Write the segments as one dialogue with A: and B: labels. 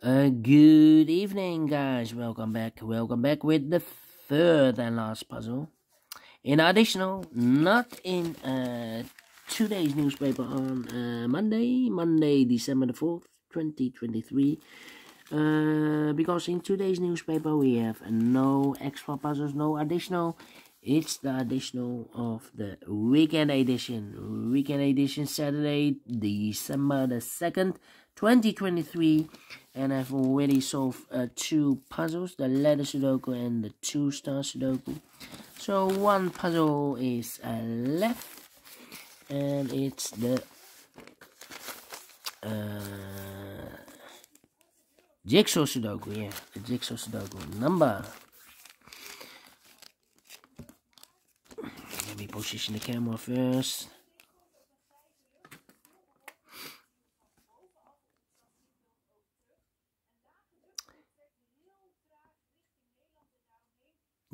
A: Good evening, guys. Welcome back with the third and last puzzle. In additional, not in today's newspaper on Monday, December the 4th, 2023. Because in today's newspaper we have no extra puzzles, no additional. It's the additional of the weekend edition. Weekend edition, Saturday, December the 2nd, 2023. And I've already solved two puzzles, the letter Sudoku and the 2-star Sudoku. So one puzzle is left, and it's the Jigsaw Sudoku, yeah, the Jigsaw Sudoku number. Let me position the camera first.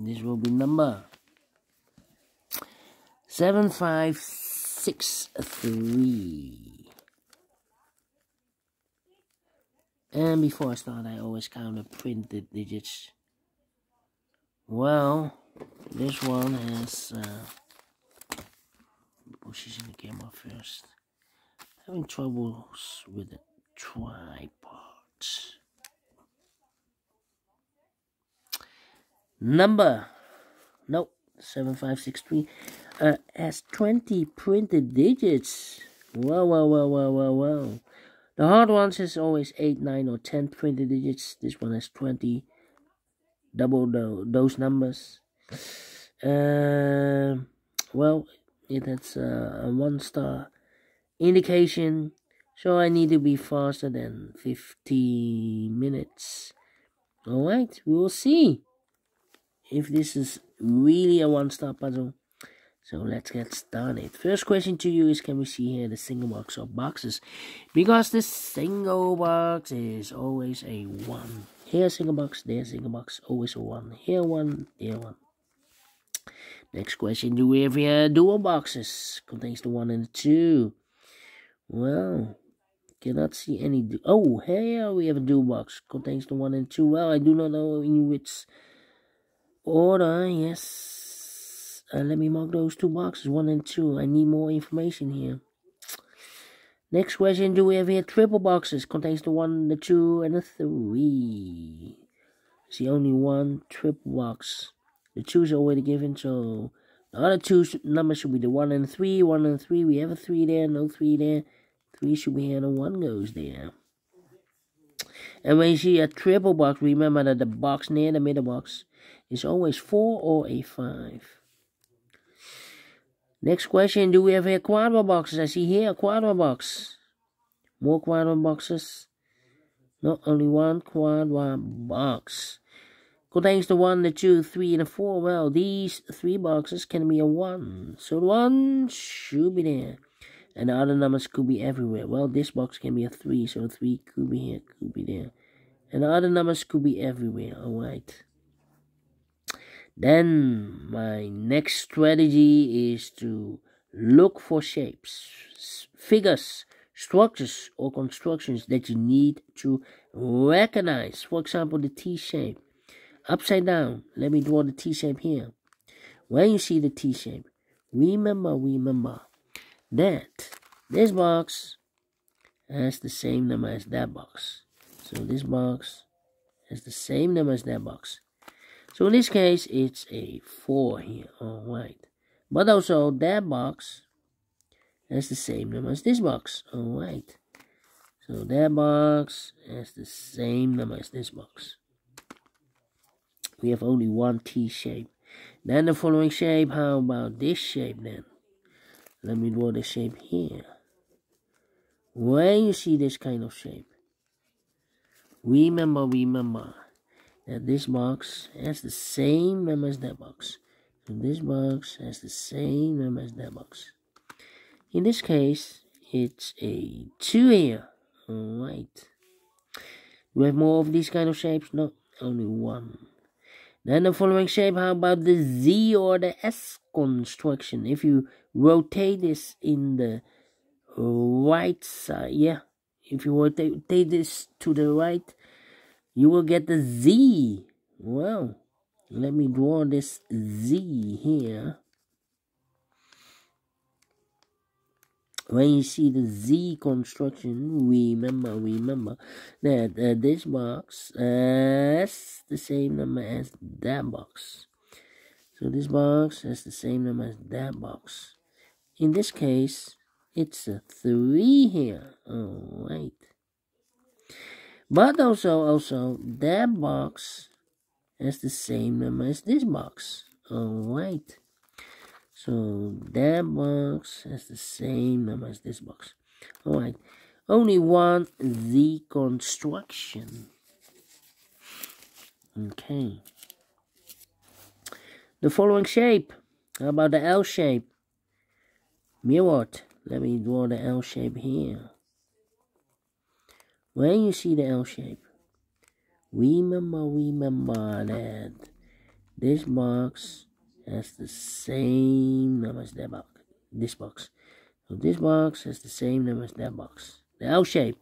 A: This will be number 7563. And before I start, I always count the printed digits. Well, this one has position the camera first. Having troubles with the tripod. Number 7563 has 20 printed digits. Wow. The hard ones has always 8, 9, or 10 printed digits. This one has 20. Double those numbers. Well, it has a 1-star indication, so I need to be faster than 15 minutes. Alright, we will see if this is really a 1-star puzzle. So let's get started. First question to you is, can we see here the single box or boxes? Because the single box is always a 1. Here single box, there single box, always a 1. Here 1, there 1. Next question, do we have here dual boxes? Contains the 1 and the 2. Well, cannot see any. Oh, here we have a dual box. Contains the 1 and 2. Well, I do not know in which order. Yes. Let me mark those 2 boxes, 1 and 2. I need more information here. Next question, do we have here triple boxes? Contains the 1, the 2, and the 3. See, only 1 triple box. The 2 is already given, so the other 2 numbers should be the 1 and 3. 1 and 3, we have a 3 there, no 3 there. 3 should be here, and 1 goes there. And when you see a triple box, remember that the box near the middle box is always 4 or a 5. Next question, do we have here quadra boxes? I see here a quadra box. More quadra boxes. Not only 1 quadra box. Contains the 1, the 2, 3, and the 4. Well, these 3 boxes can be a 1. So the 1 should be there. And the other numbers could be everywhere. Well, this box can be a 3, so 3 could be here, could be there. And the other numbers could be everywhere. Alright. Then my next strategy is to look for shapes, figures, structures, or constructions that you need to recognize. For example, the T shape. Upside down. Let me draw the T shape here. When you see the T shape, remember that this box has the same number as that box. So this box has the same number as that box. So in this case, it's a 4 here. Alright. But also, that box has the same number as this box. Alright. So that box has the same number as this box. We have only 1 T shape. Then the following shape, how about this shape then? Let me draw the shape here. When you see this kind of shape, remember that this box has the same number as that box. So this box has the same number as that box. In this case, it's a 2 here. Alright. Do we have more of these kind of shapes? No, only 1. Then the following shape, how about the Z or the S construction? If you rotate this in the right side, yeah, if you rotate this to the right, you will get the Z. Well, let me draw this Z here. When you see the Z construction, remember that this box has the same number as that box. So this box has the same number as that box. In this case, it's a 3 here. Alright. But also, that box has the same number as this box. Alright. So that box has the same number as this box. Alright. Only one Z construction. Okay. The following shape. How about the L shape? Mirrored. Let me draw the L shape here. When you see the L shape, remember that this box has the same number as that box. This box. So this box has the same number as that box. The L shape.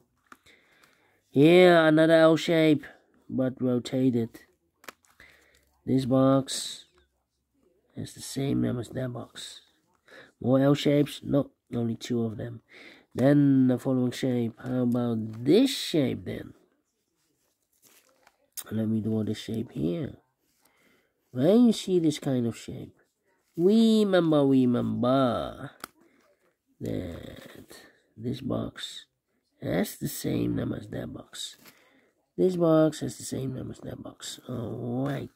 A: Here, another L shape, but rotated. This box has the same number as that box. More L shapes? No, only 2 of them. Then the following shape. How about this shape then? Let me draw this shape here. When you see this kind of shape, remember that this box has the same number as that box. This box has the same number as that box. Alright.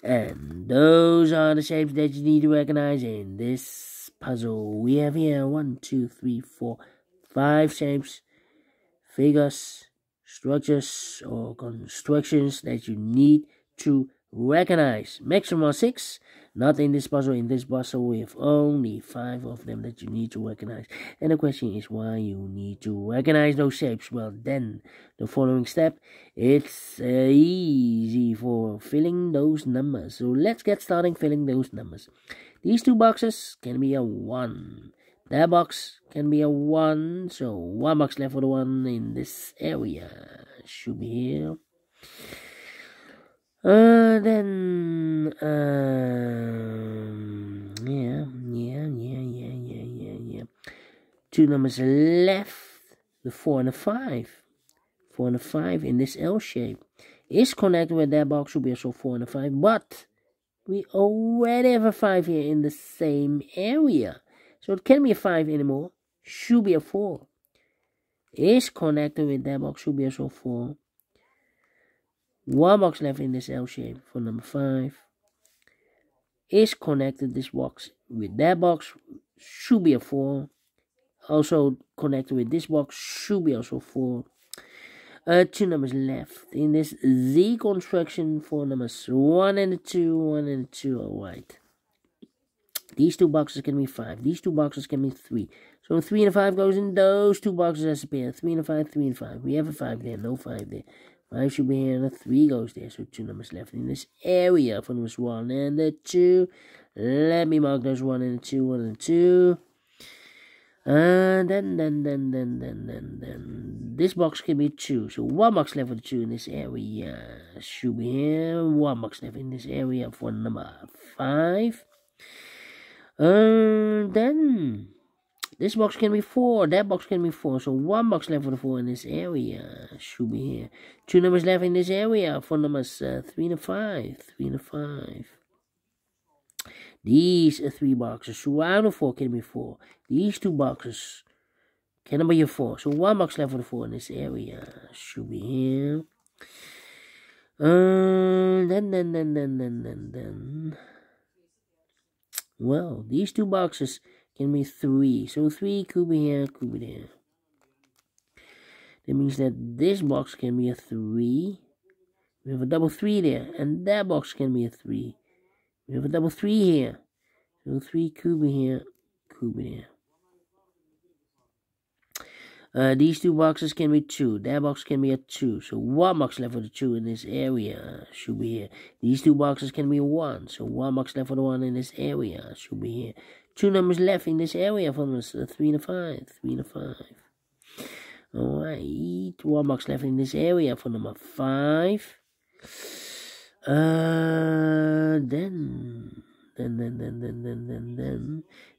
A: And those are the shapes that you need to recognize in this puzzle. We have here 1, 2, 3, 4, 5 shapes, figures, structures, or constructions that you need to recognize. Maximum 6. Not in this puzzle. In this puzzle, we have only 5 of them that you need to recognize. And the question is why you need to recognize those shapes. Well, then the following step, it's easy for filling those numbers. So let's get started filling those numbers. These 2 boxes can be a 1. That box can be a 1. So 1 box left for the 1 in this area. Should be here. Then, yeah. 2 numbers left, the 4 and the 5. 4 and the 5 in this L shape is connected with that box, should be also 4 and a 5, but we already have a 5 here in the same area. So it can't be a 5 anymore, should be a 4. Is connected with that box, should be also 4. 1 box left in this L shape for number 5. Is connected this box with that box, should be a 4. Also connected with this box, should be also 4. 2 numbers left in this Z construction for numbers 1 and 2, 1 and 2. Alright. These 2 boxes can be 5. These 2 boxes can be 3. So 3 and 5 goes in those 2 boxes as a pair. 3 and 5, 3 and 5. We have a 5 there, no 5 there. 5 should be here and a 3 goes there. So 2 numbers left in this area for numbers 1 and 2. Let me mark those 1 and 2, 1 and 2. And then this box can be 2. So 1 box left for the 2 in this area. Should be here. 1 box left in this area for number 5. Then this box can be 4. That box can be 4. So 1 box left for the 4 in this area. Should be here. 2 numbers left in this area for numbers 3 and 5. 3 and 5. These 3 boxes surrounding 4 can be 4. These 2 boxes can be 4. So 1 box left for the 4 in this area. Should be here. Then. Well, these 2 boxes can be 3. So 3 could be here, could be there. That means that this box can be a 3. We have a double 3 there. And that box can be a 3. We have a double 3 here. So 3 could be here, could be there. These 2 boxes can be 2. That box can be a 2. So 1 box left for the 2 in this area. Should be here. These 2 boxes can be 1. So 1 box left for the 1 in this area. Should be here. 2 numbers left in this area for numbers 3 and 5. 3 and 5. Alright, 1 box left in this area for number 5. Then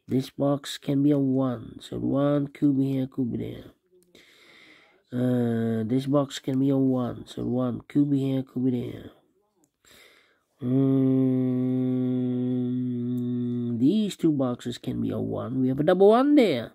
A: this box can be a 1. So 1 could be here, could be there. This box can be a 1. So 1 could be here, could be there. These 2 boxes can be a 1. We have a double 1 there.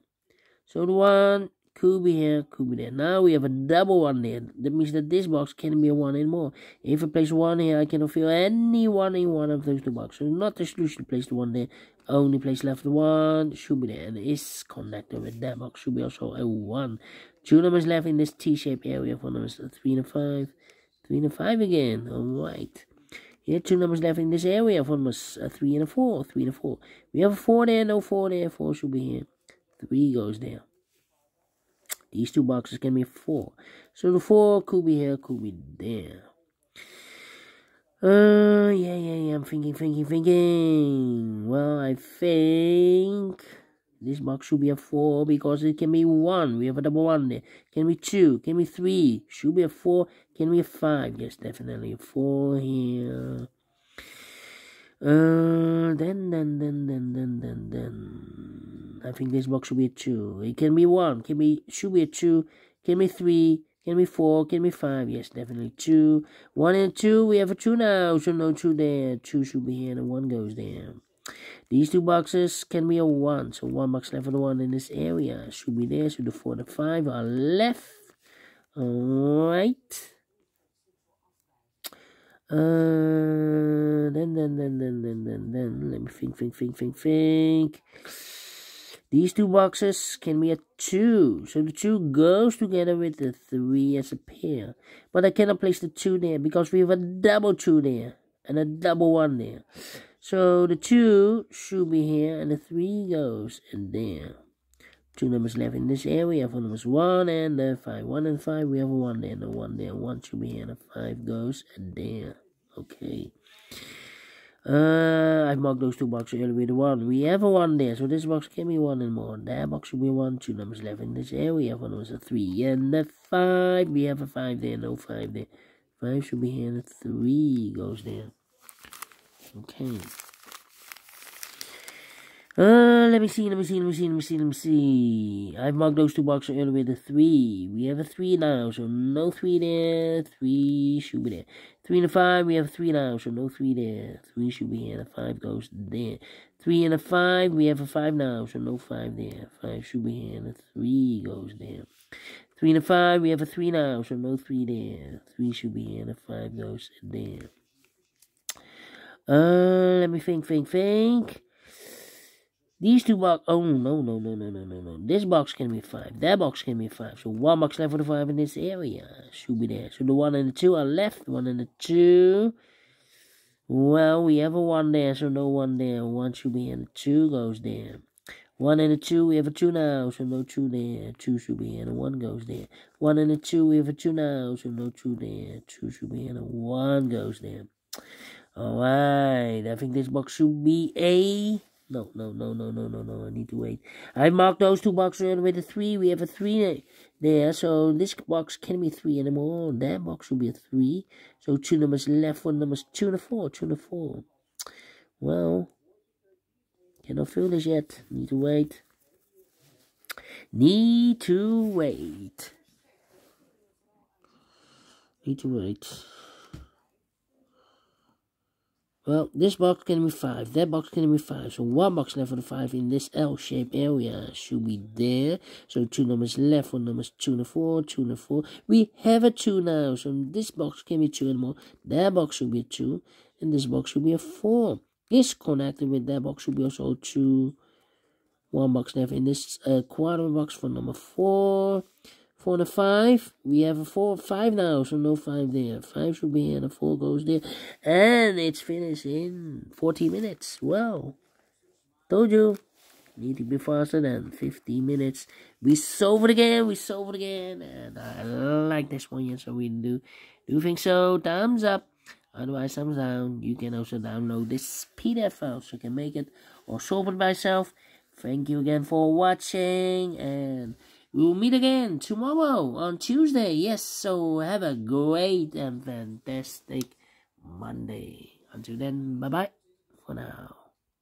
A: So the 1 could be here, could be there. Now we have a double 1 there. That means that this box can be a 1 anymore. If I place 1 here, I cannot fill any 1 in one of those 2 boxes. So not the solution to place the 1 there. Only place left the 1 should be there. And is connected with that box. Should be also a 1. 2 numbers left in this T-shaped area for numbers 3 and 5. 3 and 5 again. Alright. Here 2 numbers left in this area for numbers 3 and 4. 3 and 4. We have a 4 there, no 4 there. 4 should be here. 3 goes there. These 2 boxes can be 4. So the 4 could be here, could be there. Yeah. I'm thinking. Well, I think this box should be a 4 because it can be 1. We have a double 1 there. Can be 2. Can be 3. Should be a 4. Can be a 5. Yes, definitely a 4 here. Then. I think this box should be a 2. It can be 1. Should be a 2. Can be 3. Can be 4. Can be 5. Yes, definitely 2. 1 and 2. We have a 2 now. So no 2 there. 2 should be here and 1 goes there. These 2 boxes can be a 1. So 1 box left for the 1 in this area. Should be there. So the 4 and the 5 are left. Alright. Then. Let me think. These 2 boxes can be a 2. So the 2 goes together with the 3 as a pair. But I cannot place the 2 there because we have a double 2 there. And a double 1 there. So the 2 should be here and the 3 goes in there. 2 numbers left in this area for numbers 1 and 5. 1 and 5, we have a 1 there and a 1 there. 1 should be here and a 5 goes in there. Okay. I've marked those 2 boxes earlier with a 1. We have a 1 there, so this box can be 1 and more. That box should be 1. 2 numbers left in this area for numbers 3 and a 5. We have a 5 there, no 5 there. 5 should be here and a 3 goes there. Okay. Let me see. I've marked those 2 boxes earlier with a 3. We have a 3 now, so no 3 there. 3 should be there. 3 and a 5, we have a 3 now, so no 3 there. 3 should be here, and a 5 goes there. 3 and a 5, we have a 5 now, so no 5 there. 5 should be here, and a 3 goes there. 3 and a 5, we have a 3 now, so no 3 there. 3 should be here, and a 5 goes there. Let me think. These 2 boxes, oh, no. This box can be 5. That box can be 5. So 1 box left for the 5 in this area. Should be there. So the 1 and the 2 are left. 1 and the 2. Well, we have a 1 there, so no 1 there. 1 should be here, and the 2 goes there. 1 and a 2, we have a 2 now, so no 2 there. 2 should be here, and a 1 goes there. 1 and a 2, we have a 2 now, so no 2 there. 2 should be here, and a 1 goes there. Alright, I think this box should be a... No, I need to wait. I marked those 2 boxes with a 3. We have a 3 there, so this box can't be 3 anymore. That box should be a 3. So 2 numbers left for numbers 2 and 4. 2 and 4. Well, cannot fill this yet. Need to wait. Need to wait. Well, this box can be 5. That box can be 5. So 1 box left for the 5 in this L-shaped area should be there. So 2 numbers left for numbers 2 and 4. 2 and 4. We have a 2 now. So this box can be 2 and more. That box should be a 2. And this box should be a 4. This connected with that box should be also 2. 1 box left in this quarter box for number 4. 4 and a 5. We have a 5 now, so no 5 there. 5 should be here, and a 4 goes there. And it's finished in 40 minutes. Well, told you. Need to be faster than 50 minutes. We solve it again. And I like this one, yes, so we do think so. Thumbs up. Otherwise, thumbs down. You can also download this PDF file so you can make it or solve it by yourself. Thank you again for watching, and We'll meet again tomorrow on Tuesday. Yes, so have a great and fantastic Monday. Until then, bye bye for now.